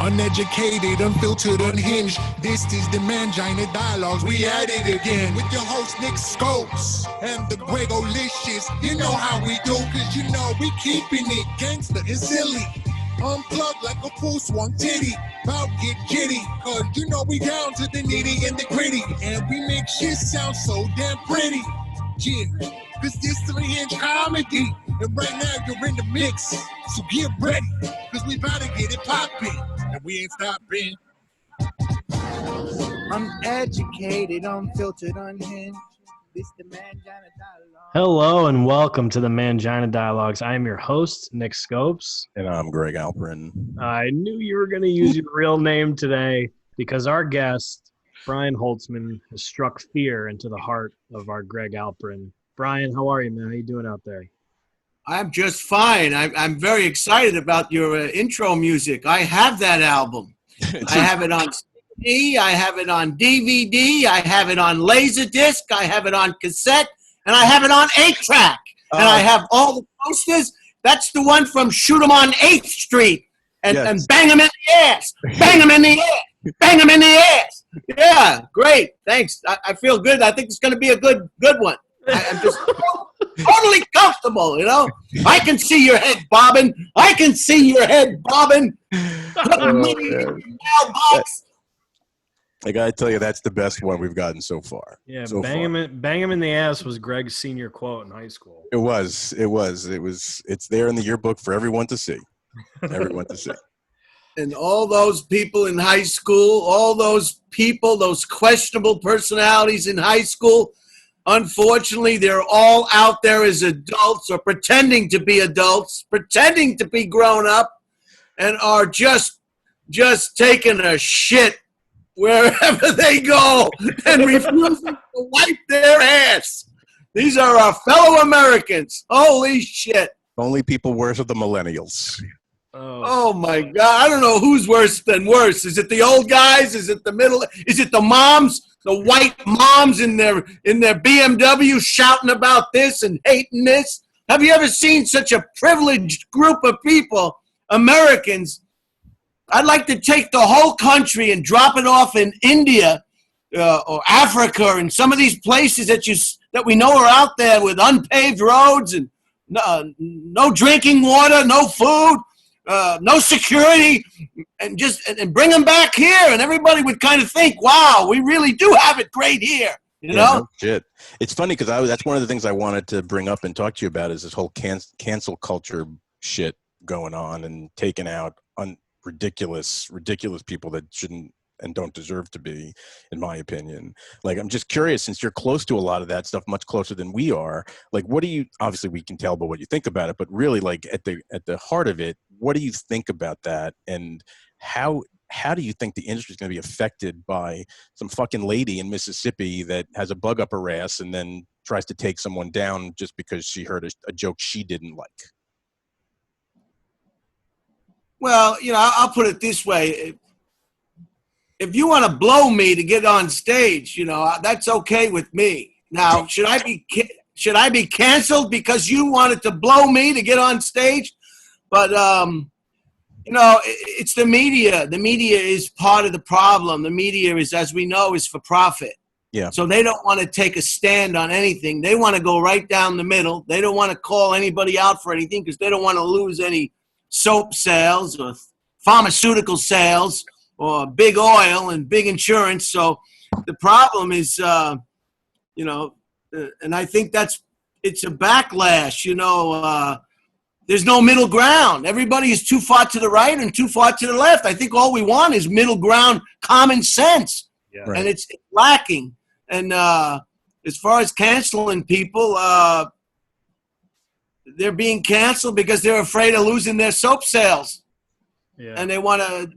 Uneducated, unfiltered, unhinged. This is the Mangina Dialogues. We at it again with your host Nick Scopes and the Gregolicious. You know how we do, cause you know we keeping it gangster and silly. Unplugged like a full swung titty. About get jitty, cause you know we down to the nitty and the gritty. And we make shit sound so damn pretty. Yeah, cause this 3-inch comedy. And right now you're in the mix. So get ready, cause we about to get it poppin'. And we ain't stopping. Uneducated, unfiltered, unhinged. This the Mangina Dialogue. Hello and welcome to the Mangina Dialogues. I am your host, Nick Scopes. And I'm Greg Alperin. I knew you were going to use your real name today because our guest, Brian Holtzman, has struck fear into the heart of our Greg Alperin. Brian, how are you, man? How you doing out there? I'm just fine. I'm very excited about your intro music. I have that album. I have it on CD. I have it on DVD. I have it on Laserdisc. I have it on cassette. And I have it on 8-track. And I have all the posters. That's the one from Shoot 'em on 8th Street. And bang 'em in the ass. Bang 'em in the ass. Bang 'em in the ass. Yeah, great. Thanks. I feel good. I think it's going to be a good one. I'm just totally comfortable, you know. I can see your head bobbing. I can see your head bobbing. I gotta tell you, that's the best one we've gotten so far. Yeah, so bang him in the ass was Greg's senior quote in high school. It was. It's there in the yearbook for everyone to see. Everyone to see. And all those people in high school, all those people, those questionable personalities in high school, unfortunately, they're all out there as adults or pretending to be adults, pretending to be grown up, and are just taking a shit wherever they go and refusing to wipe their ass. These are our fellow Americans. Holy shit. Only people worse are the millennials. Oh my God. I don't know who's worse than worse. Is it the old guys? Is it the middle? Is it the moms? The white moms in their BMW shouting about this and hating this? Have you ever seen such a privileged group of people, Americans? I'd like to take the whole country and drop it off in India or Africa and some of these places that we know are out there with unpaved roads and no drinking water, no food, no security, and bring them back here, and everybody would kind of think, wow, we really do have it great here, you know? No shit. It's funny because that's one of the things I wanted to bring up and talk to you about is this whole cancel culture shit going on and taking out ridiculous people that shouldn't and don't deserve to be, in my opinion. Like, I'm just curious, since you're close to a lot of that stuff, much closer than we are, like, what do you, obviously we can tell by what you think about it, but really, like, at the heart of it, what do you think about that? And how do you think the industry is going to be affected by some fucking lady in Mississippi that has a bug up her ass and then tries to take someone down just because she heard a joke she didn't like? Well, you know, I'll put it this way. If you want to blow me to get on stage, you know, that's okay with me. Now, should I be canceled because you wanted to blow me to get on stage? But, you know, it's the media. The media is part of the problem. The media is, as we know, is for profit. Yeah. So they don't want to take a stand on anything. They want to go right down the middle. They don't want to call anybody out for anything because they don't want to lose any soap sales or pharmaceutical sales or big oil and big insurance. So the problem is, you know, and I think it's a backlash, you know, there's no middle ground. Everybody is too far to the right and too far to the left. I think all we want is middle ground common sense. Yeah. And it's lacking. And as far as canceling people, they're being canceled because they're afraid of losing their soap sales. Yeah. And they want to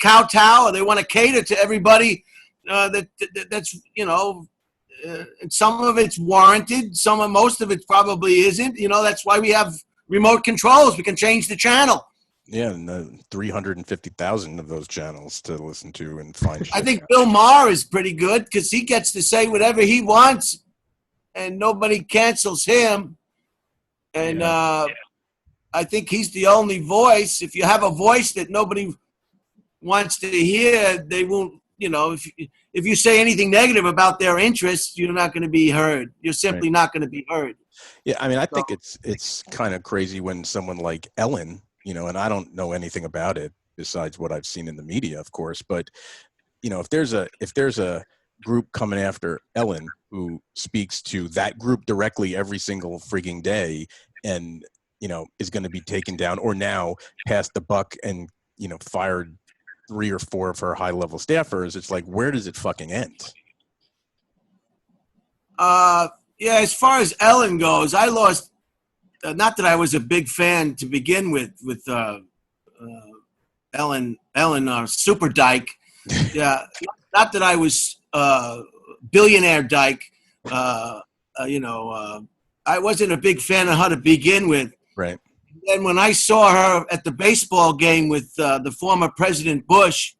kowtow, or they want to cater to everybody that's, you know, some of it's warranted. Most of it probably isn't. You know, that's why we have remote controls. We can change the channel. Yeah, and 350,000 of those channels to listen to and find. I think Bill Maher is pretty good because he gets to say whatever he wants, and nobody cancels him. And I think he's the only voice. If you have a voice that nobody wants to hear, they won't. You know, if you say anything negative about their interests, you're not going to be heard. You're simply not going to be heard. Yeah, I mean, I think it's kind of crazy when someone like Ellen, you know, and I don't know anything about it besides what I've seen in the media, of course, but you know, if there's a group coming after Ellen who speaks to that group directly every single freaking day, and you know, is going to be taken down or now passed the buck and you know fired 3 or 4 of her high-level staffers, it's like, where does it fucking end? Yeah, as far as Ellen goes, I lost. Not that I was a big fan to begin with Ellen Super Dyke. Yeah, not that I was billionaire Dyke. You know, I wasn't a big fan of her to begin with. Right. And when I saw her at the baseball game with the former President Bush,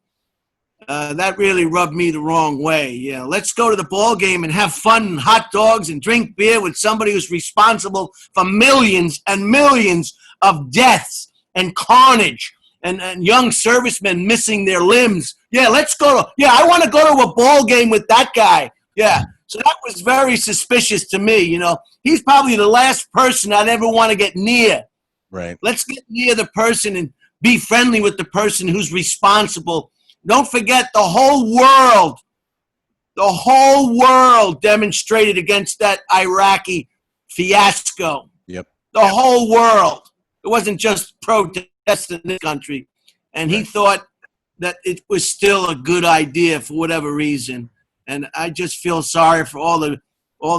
that really rubbed me the wrong way. Yeah, let's go to the ball game and have fun and hot dogs and drink beer with somebody who's responsible for millions and millions of deaths and carnage and young servicemen missing their limbs. Yeah, let's go. I want to go to a ball game with that guy. Yeah. So that was very suspicious to me. You know, he's probably the last person I'd ever want to get near. Right. Let's get near the person and be friendly with the person who's responsible. Don't forget the whole world demonstrated against that Iraqi fiasco. Yep. The whole world. It wasn't just protests in this country. And he thought that it was still a good idea for whatever reason. And I just feel sorry for all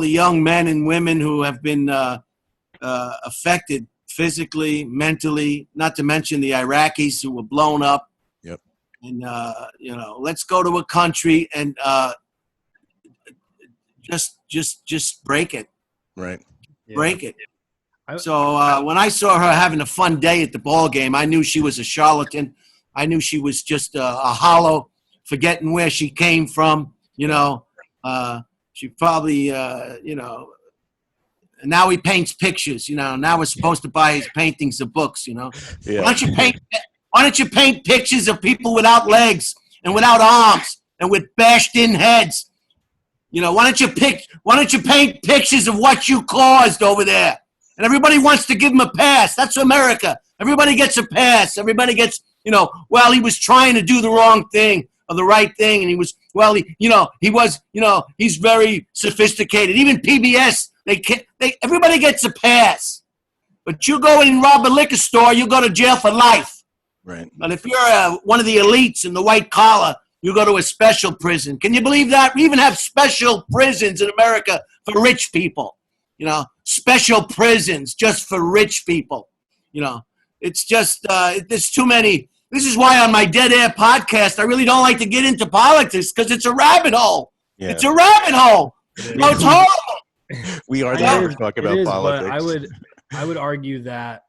the young men and women who have been affected physically, mentally, not to mention the Iraqis who were blown up. Yep. And, you know, let's go to a country and just break it. Right. Break it. So when I saw her having a fun day at the ball game, I knew she was a charlatan. I knew she was just a hollow, forgetting where she came from. You know, she probably, you know, and now he paints pictures, you know. Now we're supposed to buy his paintings of books, you know. Yeah. Why don't you paint pictures of people without legs and without arms and with bashed in heads? You know, why don't you paint pictures of what you caused over there? And everybody wants to give him a pass. That's America. Everybody gets a pass. Everybody gets, you know, well, he was trying to do the wrong thing or the right thing, and he was, well, he's very sophisticated. Even PBS, everybody gets a pass. But you go in and rob a liquor store, you go to jail for life. Right. But if you're one of the elites in the white collar, you go to a special prison. Can you believe that? We even have special prisons in America for rich people. You know, special prisons just for rich people. You know, it's just, there's too many. This is why on my Dead Air podcast, I really don't like to get into politics because it's a rabbit hole. Yeah. It's a rabbit hole. Oh, it's horrible. We are there to talk about politics. But I would argue that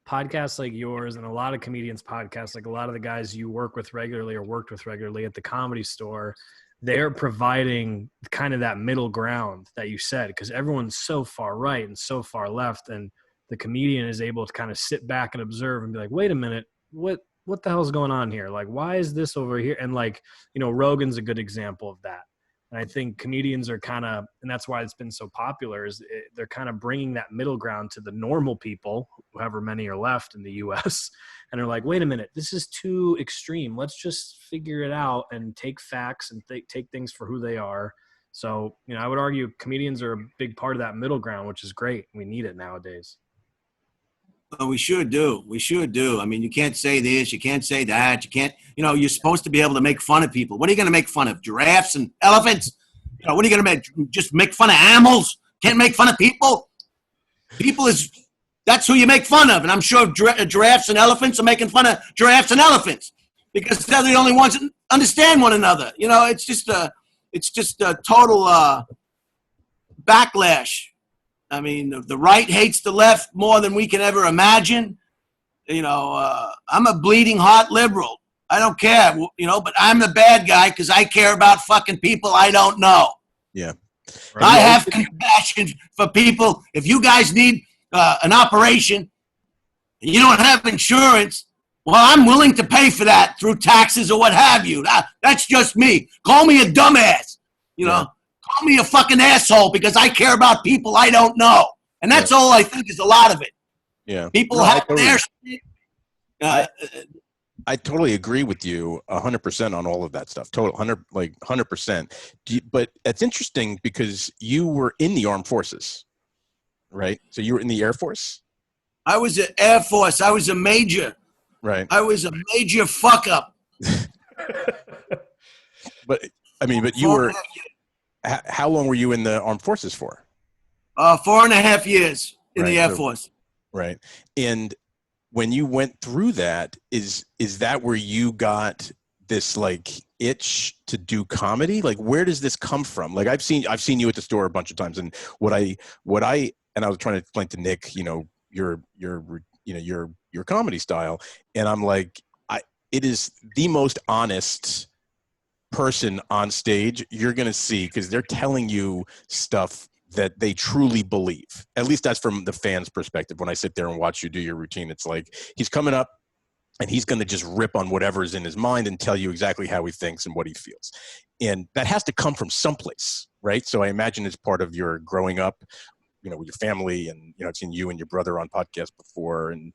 podcasts like yours and a lot of comedians' podcasts, like a lot of the guys you work with regularly or worked with regularly at the Comedy Store, they're providing kind of that middle ground that you said, because everyone's so far right and so far left, and the comedian is able to kind of sit back and observe and be like, wait a minute, what the hell's going on here? Like, why is this over here? And like, you know, Rogan's a good example of that. And I think comedians are kind of, and that's why it's been so popular, they're kind of bringing that middle ground to the normal people, however many are left in the U.S., and they're like, wait a minute, this is too extreme. Let's just figure it out and take facts and take things for who they are. So, you know, I would argue comedians are a big part of that middle ground, which is great. We need it nowadays. Oh, we sure do. We sure do. I mean, you can't say this, you can't say that. You can't, you know, you're supposed to be able to make fun of people. What are you going to make fun of? Giraffes and elephants? You know, what are you going to make? Just make fun of animals? Can't make fun of people? That's who you make fun of. And I'm sure giraffes and elephants are making fun of giraffes and elephants because they're the only ones that understand one another. You know, it's just a total backlash. I mean, the right hates the left more than we can ever imagine. You know, I'm a bleeding heart liberal. I don't care, you know, but I'm the bad guy because I care about fucking people I don't know. Yeah. Right. I have compassion for people. If you guys need an operation and you don't have insurance, well, I'm willing to pay for that through taxes or what have you. That's just me. Call me a dumbass. You know, call me a fucking asshole because I care about people I don't know. And that's all I think is a lot of it. Yeah. People No, have their shit. I totally agree with you 100% on all of that stuff. Total 100%. But it's interesting because you were in the armed forces, right? So you were in the Air Force? I was an Air Force. I was a major. Right. I was a major fuck up. But I mean, but you were, how long were you in the armed forces for? 4.5 years in the Air Force. Right. And when you went through that, is that where you got this like itch to do comedy? Like, where does this come from? Like, I've seen you at the store a bunch of times, and what I was trying to explain to Nick, you know, your comedy style, and I'm like, it is the most honest person on stage you're gonna see, because they're telling you stuff that they truly believe. At least that's from the fans' perspective. When I sit there and watch you do your routine, it's like he's coming up and he's going to just rip on whatever's in his mind and tell you exactly how he thinks and what he feels. And that has to come from someplace, right? So I imagine it's part of your growing up, you know, with your family, and, you know, I've seen you and your brother on podcasts before, and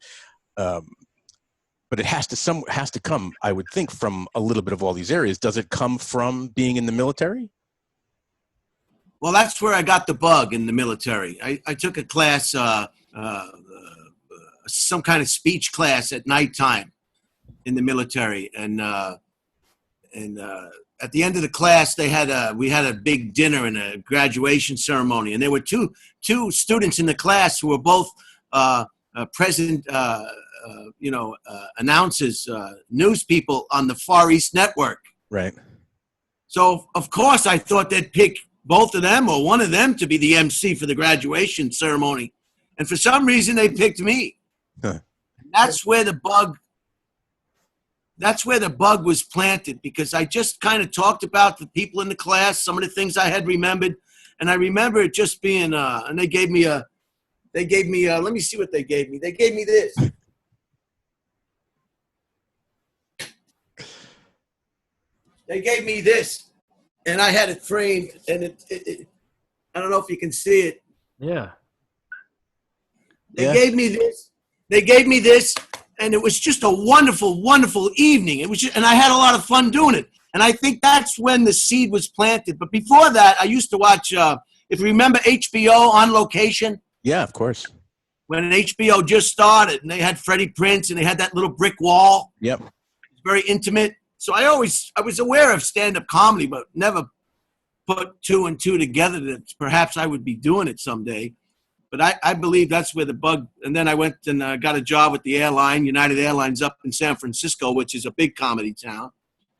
but it has to come, I would think, from a little bit of all these areas. Does it come from being in the military? Well, that's where I got the bug in the military. I took a class, some kind of speech class at nighttime in the military, and at the end of the class, we had a big dinner and a graduation ceremony, and there were two students in the class who were both present, announcers, news people on the Far East Network. Right. So of course I thought they'd pick both of them or one of them to be the MC for the graduation ceremony. And for some reason they picked me. Huh. That's where the bug was planted, because I just kind of talked about the people in the class, some of the things I had remembered. And I remember it just being, and they gave me let me see what they gave me. They gave me this. They gave me this. And I had it framed, and it I don't know if you can see it. Yeah. They gave me this. They gave me this, and it was just a wonderful, wonderful evening. It was and I had a lot of fun doing it. And I think that's when the seed was planted. But before that, I used to watch, if you remember HBO On Location. Yeah, of course. When HBO just started, and they had Freddie Prinze, and they had that little brick wall. Yep. It was very intimate. So I was aware of stand-up comedy, but never put two and two together that perhaps I would be doing it someday. But I believe that's where the bug, and then I went and got a job with the airline, United Airlines up in San Francisco, which is a big comedy town.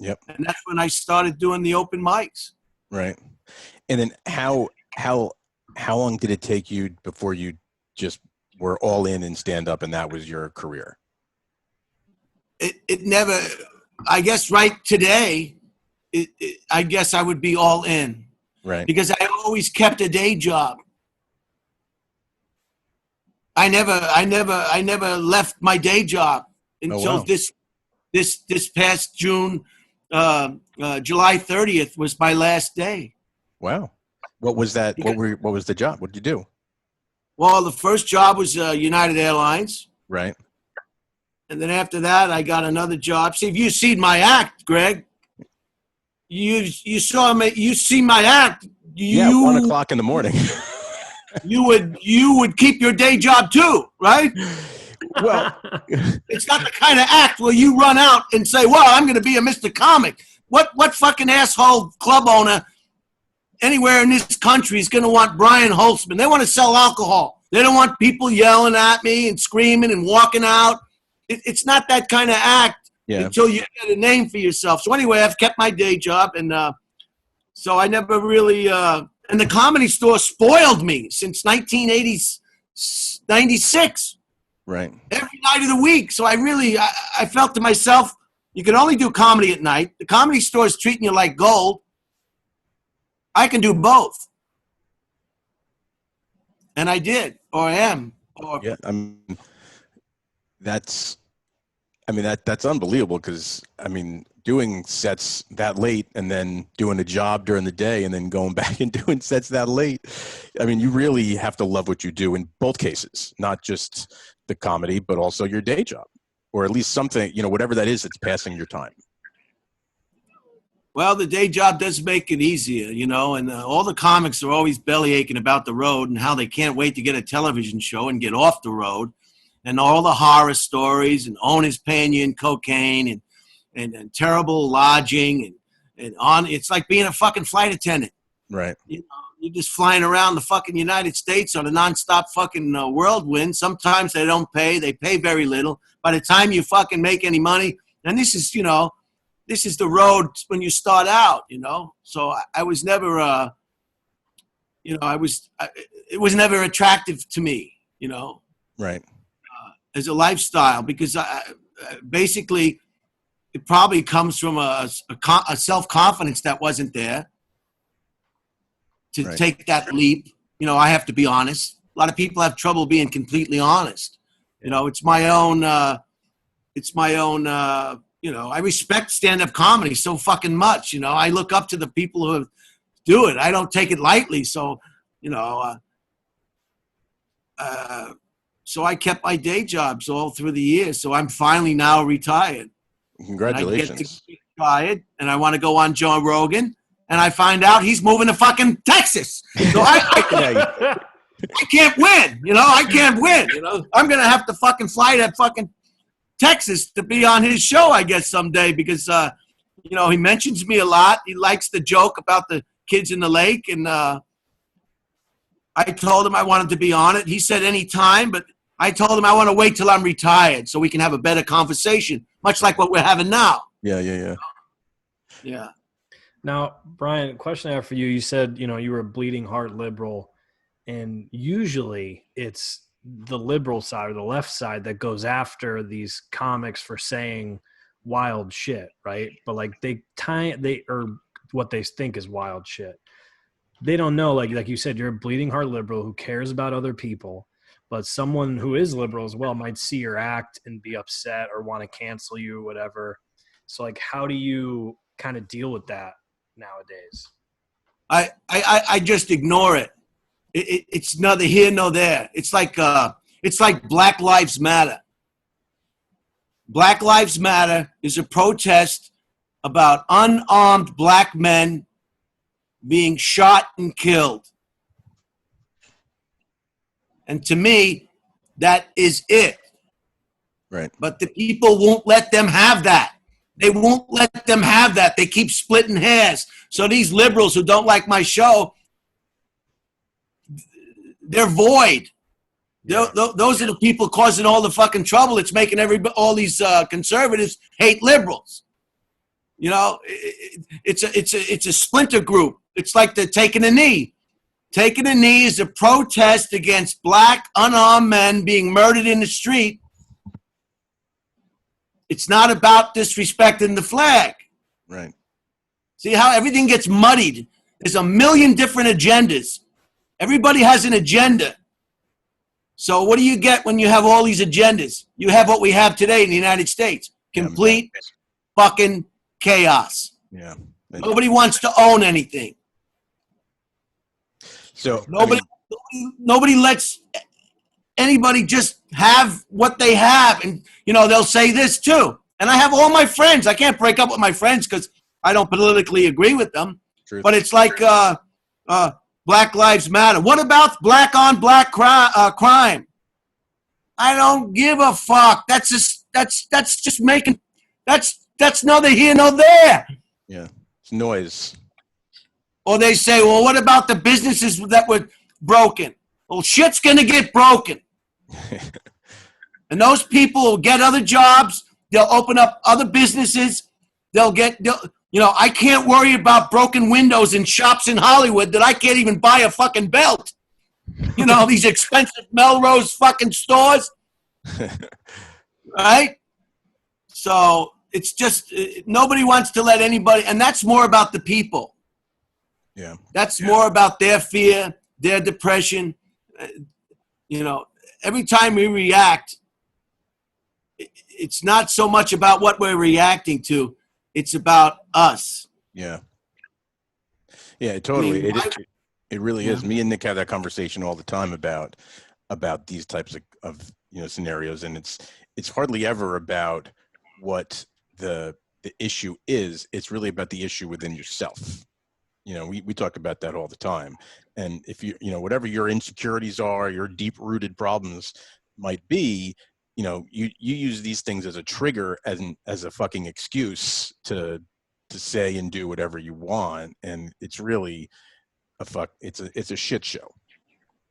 Yep. And that's when I started doing the open mics. Right. And then how long did it take you before you just were all in stand-up and that was your career? It never... I guess right today, I guess I would be all in. Right. Because I always kept a day job. I never left my day job until this past June. July 30th was my last day. Wow. What was that? What was the job? What did you do? Well, the first job was United Airlines. Right. And then after that, I got another job. See, if you seen my act, Greg, you saw me. You see my act. Yeah, 1 o'clock in the morning. you would keep your day job too, right? Well, it's not the kind of act where you run out and say, "Well, I'm going to be a Mr. Comic." What fucking asshole club owner anywhere in this country is going to want Brian Holtzman? They want to sell alcohol. They don't want people yelling at me and screaming and walking out. It's not that kind of act until you get a name for yourself. So anyway, I've kept my day job, and so I never really and the Comedy Store spoiled me since 1996. Right. Every night of the week. So I felt to myself, you can only do comedy at night. The Comedy Store is treating you like gold. I can do both. And I did, or I am. that's, I mean, that's unbelievable because, I mean, doing sets that late and then doing a job during the day and then going back and doing sets that late. I mean, you really have to love what you do in both cases, not just the comedy, but also your day job, or at least something, you know, whatever that is, that's passing your time. Well, the day job does make it easier, you know, and all the comics are always belly aching about the road and how they can't wait to get a television show and get off the road, and all the horror stories and owners paying you in cocaine and terrible lodging and on. It's like being a fucking flight attendant. Right. You know, you're just flying around the fucking United States on a nonstop fucking whirlwind. Sometimes they don't pay. They pay very little. By the time you fucking make any money, and this is, you know, this is the road when you start out, you know. So I was never, you know, it was never attractive to me, you know. Right. As a lifestyle, because basically it probably comes from a self-confidence that wasn't there to Right. take that leap. You know, I have to be honest. A lot of people have trouble being completely honest. You know, it's my own, you know, I respect stand-up comedy so fucking much. You know, I look up to the people who do it. I don't take it lightly. So, you know, so I kept my day jobs all through the years. So I'm finally now retired. Congratulations. And I get to get retired, and I want to go on Joe Rogan, and I find out he's moving to fucking Texas. So I can't win. You know, I can't win. You know, I'm going to have to fucking fly to fucking Texas to be on his show, I guess, someday, because, you know, he mentions me a lot. He likes the joke about the kids in the lake, and I told him I wanted to be on it. He said any time, but I told him I want to wait till I'm retired so we can have a better conversation, much like what we're having now. Yeah. Now, Brian, question I have for you. You said, you know, you were a bleeding heart liberal, and usually it's the liberal side or the left side that goes after these comics for saying wild shit, right? But like or what they think is wild shit. They don't know, like you said, you're a bleeding heart liberal who cares about other people, but someone who is liberal as well might see your act and be upset or want to cancel you or whatever. So like, how do you kind of deal with that nowadays? I just ignore it. It's neither here nor there. It's like Black Lives Matter. Black Lives Matter is a protest about unarmed black men being shot and killed. And to me, that is it. Right. But the people won't let them have that. They won't let them have that. They keep splitting hairs. So these liberals who don't like my show, they're void. Those are the people causing all the fucking trouble. It's making all these conservatives hate liberals. You know, it's a splinter group. It's like they're taking a knee. Taking a knee is a protest against black unarmed men being murdered in the street. It's not about disrespecting the flag. Right. See how everything gets muddied? There's a million different agendas. Everybody has an agenda. So what do you get when you have all these agendas? You have what we have today in the United States. Complete fucking chaos. Yeah. Nobody wants to own anything. So nobody lets anybody just have what they have. And, you know, they'll say this too. And I have all my friends. I can't break up with my friends because I don't politically agree with them. Truth. But it's like Black Lives Matter. What about black on black crime? I don't give a fuck. That's just making that's neither here nor there. Yeah, it's noise. Or they say, well, what about the businesses that were broken? Well, shit's gonna get broken. And those people will get other jobs. They'll open up other businesses. You know, I can't worry about broken windows in shops in Hollywood that I can't even buy a fucking belt. You know, these expensive Melrose fucking stores. Right? So it's just, nobody wants to let anybody, and that's more about the people. Yeah. That's more about their fear, their depression. You know, every time we react, it's not so much about what we're reacting to. It's about us. Yeah. Yeah, I mean, totally. It really yeah. is. Me and Nick have that conversation all the time about these types of scenarios, and it's hardly ever about what the issue is. It's really about the issue within yourself. We talk about that all the time. And if whatever your insecurities are, your deep rooted problems might be, you use these things as a trigger, as a fucking excuse to say and do whatever you want. And it's really it's a shit show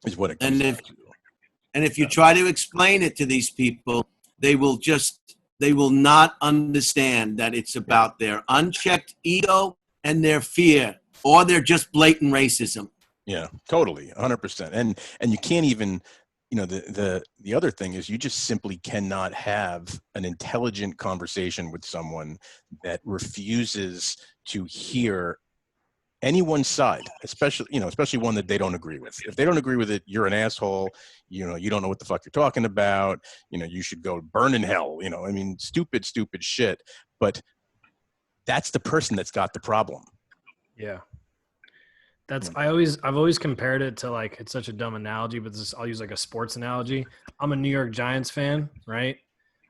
is what it comes down to. And if you try to explain it to these people, they will not understand that it's about their unchecked ego and their fear, or they're just blatant racism. Yeah, totally, 100%. And you can't even, the other thing is you just simply cannot have an intelligent conversation with someone that refuses to hear anyone's side, especially one that they don't agree with. If they don't agree with it, you're an asshole. You don't know what the fuck you're talking about. You should go burn in hell. I mean, stupid shit. But that's the person that's got the problem. Yeah. I've always compared it to, like, it's such a dumb analogy, but I'll use like a sports analogy. I'm a New York Giants fan, right?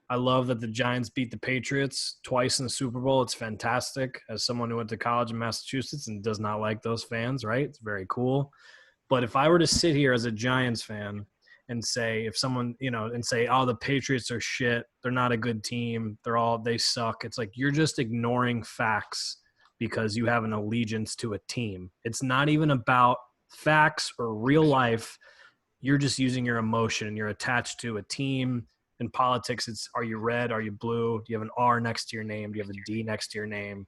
I love that the Giants beat the Patriots twice in the Super Bowl. It's fantastic. As someone who went to college in Massachusetts and does not like those fans, right? It's very cool. But if I were to sit here as a Giants fan and say, if someone, and say, oh, the Patriots are shit, they're not a good team, they suck. It's like, you're just ignoring facts because you have an allegiance to a team. It's not even about facts or real life. You're just using your emotion. You're attached to a team. In politics, it's, are you red? Are you blue? Do you have an R next to your name? Do you have a D next to your name?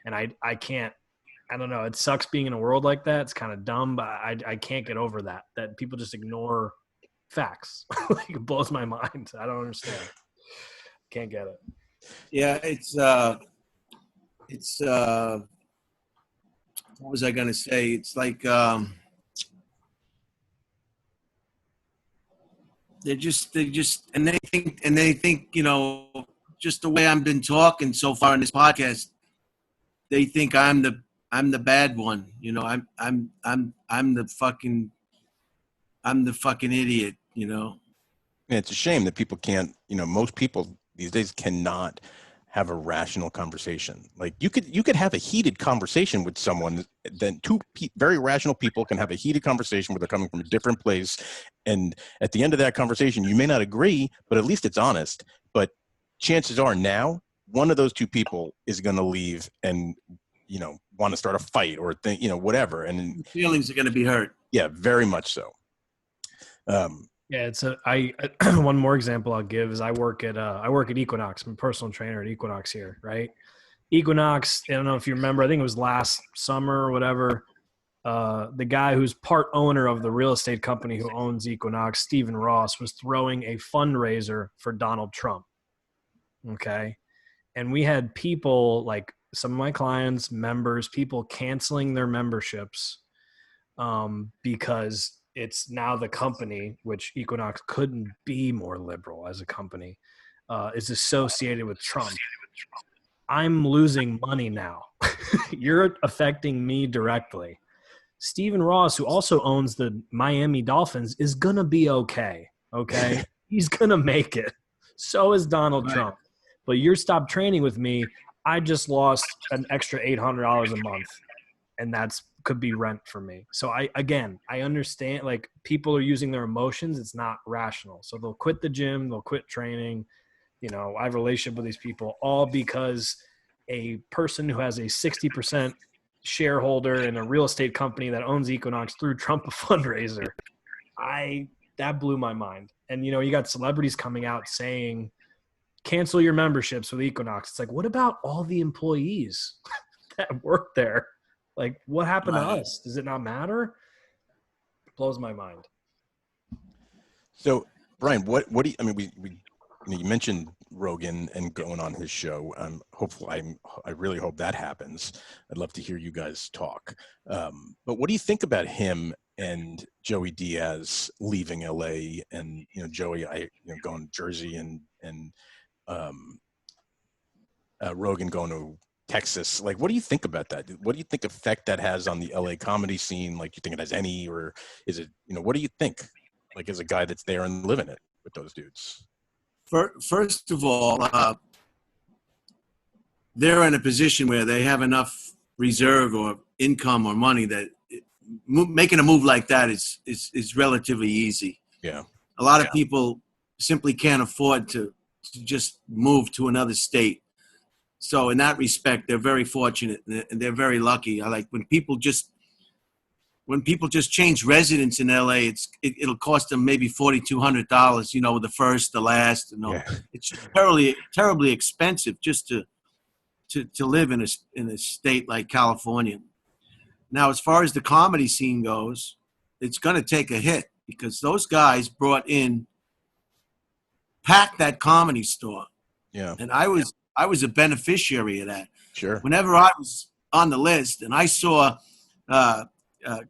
And I don't know. It sucks being in a world like that. It's kind of dumb, but I can't get over that people just ignore facts. Like, it blows my mind. I don't understand. Can't get it. Yeah, what was I going to say? It's like, they think, just the way I've been talking so far in this podcast, they think I'm the bad one. I'm the fucking idiot, And it's a shame that people can't, most people these days cannot have a rational conversation. Like, you could have a heated conversation with someone, then two very rational people can have a heated conversation where they're coming from a different place. And at the end of that conversation, you may not agree, but at least it's honest. But chances are now one of those two people is going to leave and, want to start a fight or think, whatever. And feelings are going to be hurt. Yeah, very much so. Yeah, one more example I'll give is I work at Equinox. I'm a personal trainer at Equinox here, right? Equinox, I don't know if you remember, I think it was last summer or whatever. The guy who's part owner of the real estate company who owns Equinox, Stephen Ross, was throwing a fundraiser for Donald Trump. Okay. And we had people, like some of my clients, members, people canceling their memberships because it's now the company, which Equinox couldn't be more liberal as a company, is associated with Trump. I'm losing money now. You're affecting me directly. Stephen Ross, who also owns the Miami Dolphins, is going to be okay. Okay. He's going to make it. So is Donald Trump. But you're stopped training with me. I just lost an extra $800 a month. And could be rent for me. So I understand, like, people are using their emotions. It's not rational. So they'll quit the gym, they'll quit training. I have a relationship with these people all because a person who has a 60% shareholder in a real estate company that owns Equinox threw Trump a fundraiser. That blew my mind. And, you got celebrities coming out saying, cancel your memberships with Equinox. It's like, what about all the employees that work there? Like, what happened to us? Does it not matter? It blows my mind. So, Brian, what do you, I mean, you mentioned Rogan and going on his show. Hopefully, I really hope that happens. I'd love to hear you guys talk. But what do you think about him and Joey Diaz leaving LA and, Joey, going to Jersey and Rogan going to Texas. Like, what do you think about that? What do you think effect that has on the LA comedy scene? Like, you think it has any, or is it, what do you think? Like, as a guy that's there and living it with those dudes. First of all, they're in a position where they have enough reserve or income or money that making a move like that is relatively easy. Yeah. A lot of people simply can't afford to just move to another state. So in that respect, they're very fortunate and they're very lucky. I like when people just change residence in LA, it'll cost them maybe $4,200, the first, the last, It's terribly expensive just to live in a state like California. Now, as far as the comedy scene goes, it's going to take a hit because those guys packed that comedy store. Yeah. And I was a beneficiary of that. Sure. Whenever I was on the list and I saw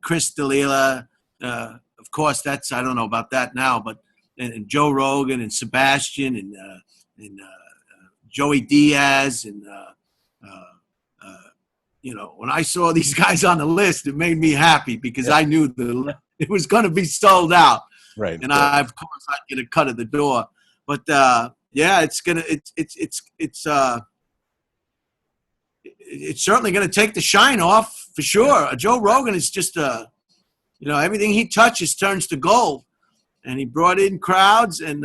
Chris D'Elia, of course, I don't know about that now, but and Joe Rogan and Sebastian and Joey Diaz and when I saw these guys on the list, it made me happy because I knew it was going to be sold out. Right. And of course, I'd get a cut at the door. But it's certainly going to take the shine off for sure. Joe Rogan is just everything he touches turns to gold. And he brought in crowds, and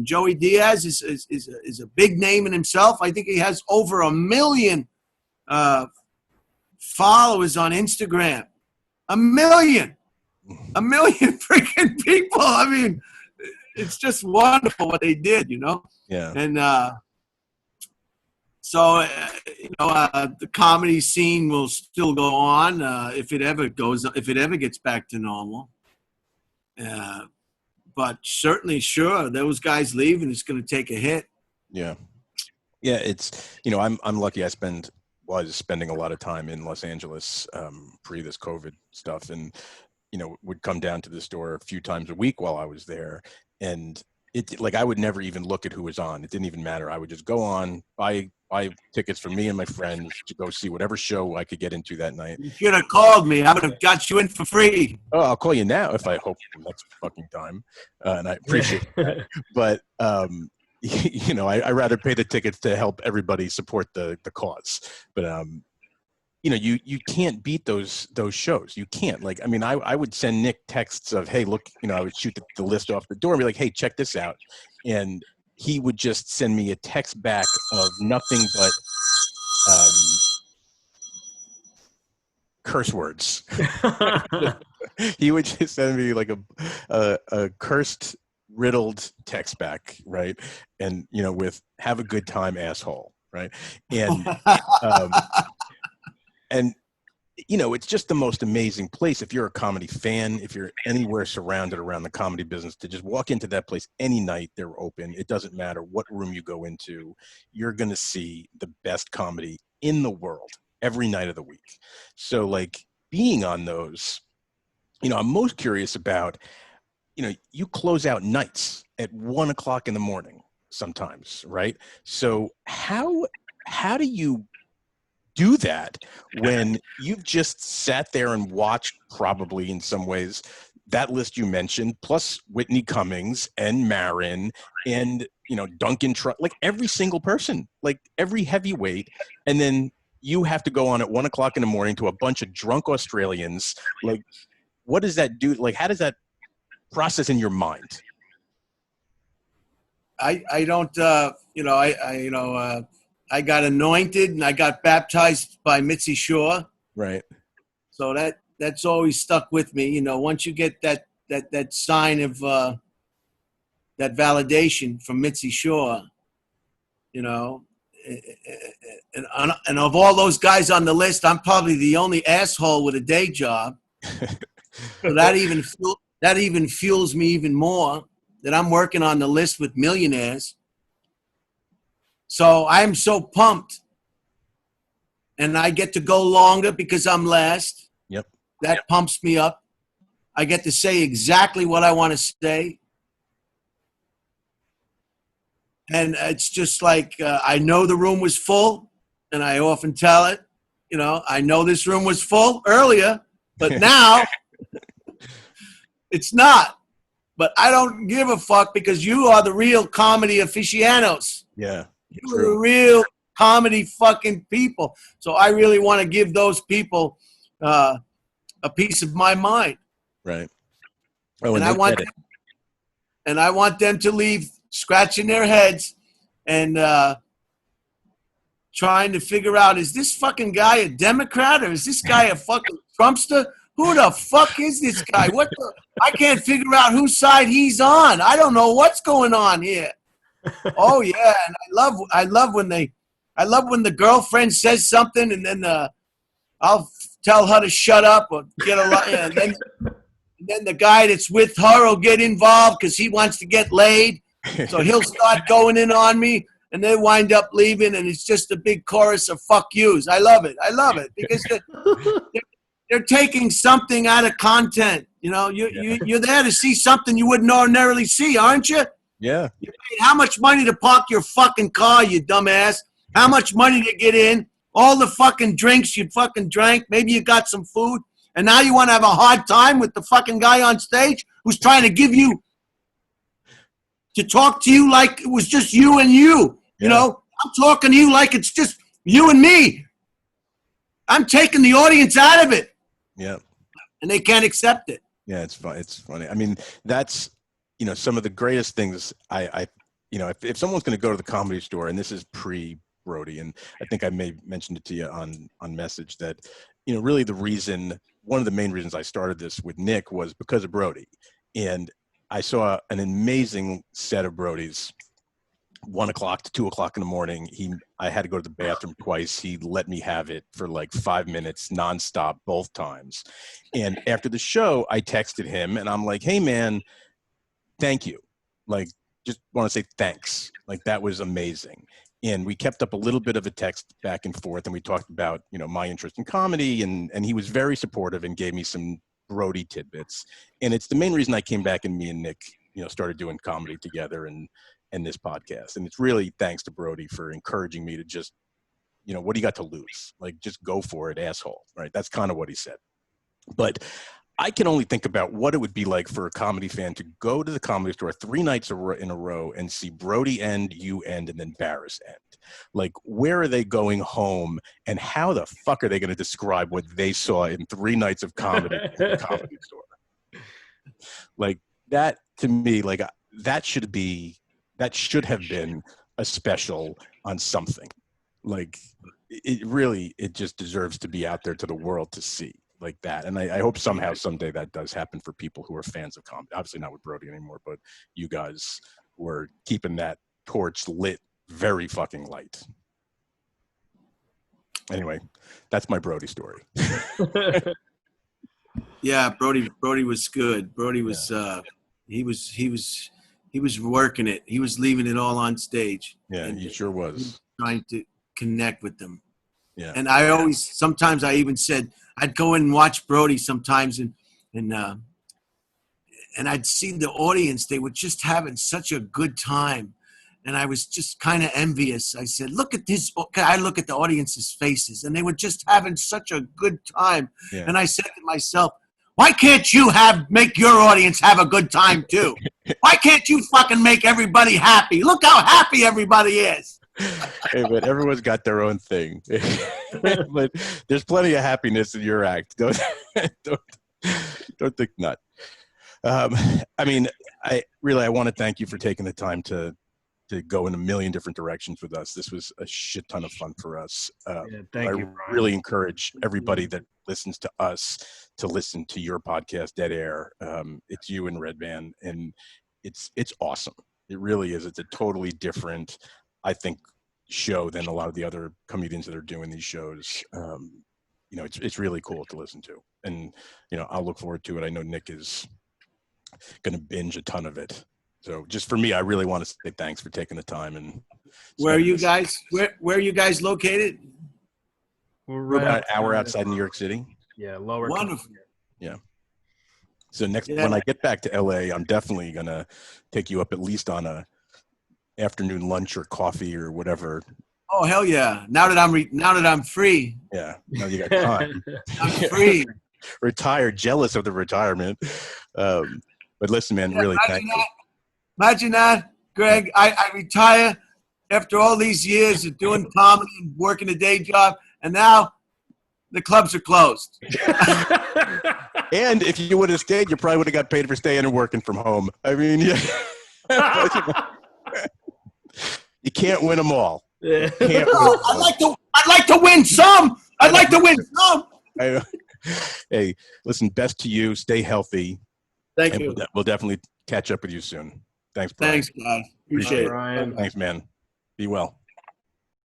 Joey Diaz is a big name in himself. I think he has over 1 million followers on Instagram. 1 million freaking people. I mean, it's just wonderful what they did, Yeah. And the comedy scene will still go on if it ever gets back to normal. But certainly, sure, those guys leave and it's going to take a hit. Yeah. Yeah. It's, I'm lucky. I was spending a lot of time in Los Angeles pre this COVID stuff, and would come down to the store a few times a week while I was there, and I would never even look at who was on. It didn't even matter. I would just go on, buy tickets for me and my friends to go see whatever show I could get into that night. You should have called me. I would have got you in for free. Oh, I'll call you now if I hope next fucking time, and I appreciate that. But I rather pay the tickets to help everybody support the cause. But you can't beat those shows. You can't. I would send Nick texts of, hey, look, I would shoot the list off the door and be like, hey, check this out, and he would just send me a text back of nothing but curse words. He would just send me like a cursed, riddled text back, right? And with "have a good time, asshole," right? And and it's just the most amazing place. If you're a comedy fan, if you're anywhere surrounded around the comedy business, to just walk into that place any night, they're open. It doesn't matter what room you go into, you're going to see the best comedy in the world every night of the week. So being on those, I'm most curious about, you close out nights at 1 o'clock in the morning sometimes, right? So how do you do that when you've just sat there and watched, probably in some ways, that list you mentioned, plus Whitney Cummings and Marin and Duncan Truss, every single person, every heavyweight, and then you have to go on at 1 o'clock in the morning to a bunch of drunk Australians. What does that do? How does that process in your mind? I don't I got anointed and I got baptized by Mitzi Shore. Right. So that's always stuck with me. Once you get that sign of that validation from Mitzi Shore, and of all those guys on the list, I'm probably the only asshole with a day job. So that even fuels me even more that I'm working on the list with millionaires. So I'm so pumped, and I get to go longer because I'm last. Yep. That pumps me up. I get to say exactly what I want to say. And it's just like I know the room was full, and I often tell it. I know this room was full earlier, but now it's not. But I don't give a fuck because you are the real comedy aficionados. Yeah, You are the real comedy fucking people. So I really want to give those people a piece of my mind. Right. Oh, and I want them to leave scratching their heads and trying to figure out, is this fucking guy a Democrat or is this guy a fucking Trumpster? Who the fuck is this guy? I can't figure out whose side he's on. I don't know what's going on here. Oh yeah, and I love when the girlfriend says something and then I'll tell her to shut up or get a lot, and then the guy that's with her will get involved because he wants to get laid. So he'll start going in on me, and they wind up leaving, and it's just a big chorus of fuck yous. I love it because they're taking something out of content. You're there to see something you wouldn't ordinarily see, aren't you? Yeah. You paid how much money to park your fucking car, you dumbass? How much money to get in? All the fucking drinks you fucking drank. Maybe you got some food. And now you want to have a hard time with the fucking guy on stage who's trying to talk to you like it was just you and you. Yeah. I'm talking to you like it's just you and me. I'm taking the audience out of it. Yeah. And they can't accept it. Yeah, it's fun. It's funny. I mean, that's, some of the greatest things if someone's going to go to the Comedy Store, and this is pre-Brody, and I think I may have mentioned it to you on message that, really one of the main reasons I started this with Nick was because of Brody. And I saw an amazing set of Brodies, 1 o'clock to 2 o'clock in the morning. I had to go to the bathroom twice. He let me have it for like 5 minutes nonstop, both times. And after the show, I texted him and I'm like, hey man, thank you. Like, just want to say thanks. Like, that was amazing. And we kept up a little bit of a text back and forth, and we talked about, my interest in comedy, and he was very supportive and gave me some Brody tidbits. And it's the main reason I came back and me and Nick, started doing comedy together and this podcast. And it's really thanks to Brody for encouraging me to just, what do you got to lose? Like, just go for it, asshole. Right? That's kind of what he said. But I can only think about what it would be like for a comedy fan to go to the Comedy Store 3 nights in a row and see Brody end, you end, and then Barris end. Like, where are they going home, and how the fuck are they going to describe what they saw in 3 nights of comedy in the Comedy Store? Like, that, to me, like, that should have been a special on something. Like, it just deserves to be out there to the world to see. Like that. And I hope someday that does happen for people who are fans of comedy. Obviously not with Brody anymore, but you guys were keeping that torch lit very fucking light. Anyway, that's my Brody story. Yeah, Brody was good. Brody was he was working it. He was leaving it all on stage. Yeah, he sure was. Trying to connect with them. Yeah. And sometimes I even said, I'd go in and watch Brody sometimes and I'd see the audience. They were just having such a good time. And I was just kind of envious. I said, look at this. I look at the audience's faces and they were just having such a good time. Yeah. And I said to myself, why can't you make your audience have a good time too? Why can't you fucking make everybody happy? Look how happy everybody is. Hey, but everyone's got their own thing. But there's plenty of happiness in your act. Don't think not. I mean, I want to thank you for taking the time to go in a million different directions with us. This was a shit ton of fun for us. Thank you, Brian. Really encourage everybody that listens to us to listen to your podcast, Dead Air. It's you and Red Band, and it's awesome. It really is. It's a totally different, I think, show than a lot of the other comedians that are doing these shows. It's really cool to listen to, and I'll look forward to it. I know Nick is going to binge a ton of it. So just for me, I really want to say thanks for taking the time. And where are you guys? Where are you guys located? We're about an hour outside New York City. Yeah, lower. Wonderful. Yeah. So when I get back to LA, I'm definitely gonna take you up at least on a afternoon lunch or coffee or whatever. Oh hell yeah! Now that I'm free. Yeah, now you got time. I'm free. Retired, jealous of the retirement. But listen, man, really, thank you. Imagine that, Greg. I retire after all these years of doing comedy and working a day job, and now the clubs are closed. And if you would have stayed, you probably would have got paid for staying and working from home. I mean, yeah. You can't win them all. Yeah. I'd like to win some. I'd like to win some. Hey, listen, best to you. Stay healthy. Thank you. We'll definitely catch up with you soon. Thanks, Brian. Thanks, guys. Appreciate it. Brian. Thanks, man. Be well.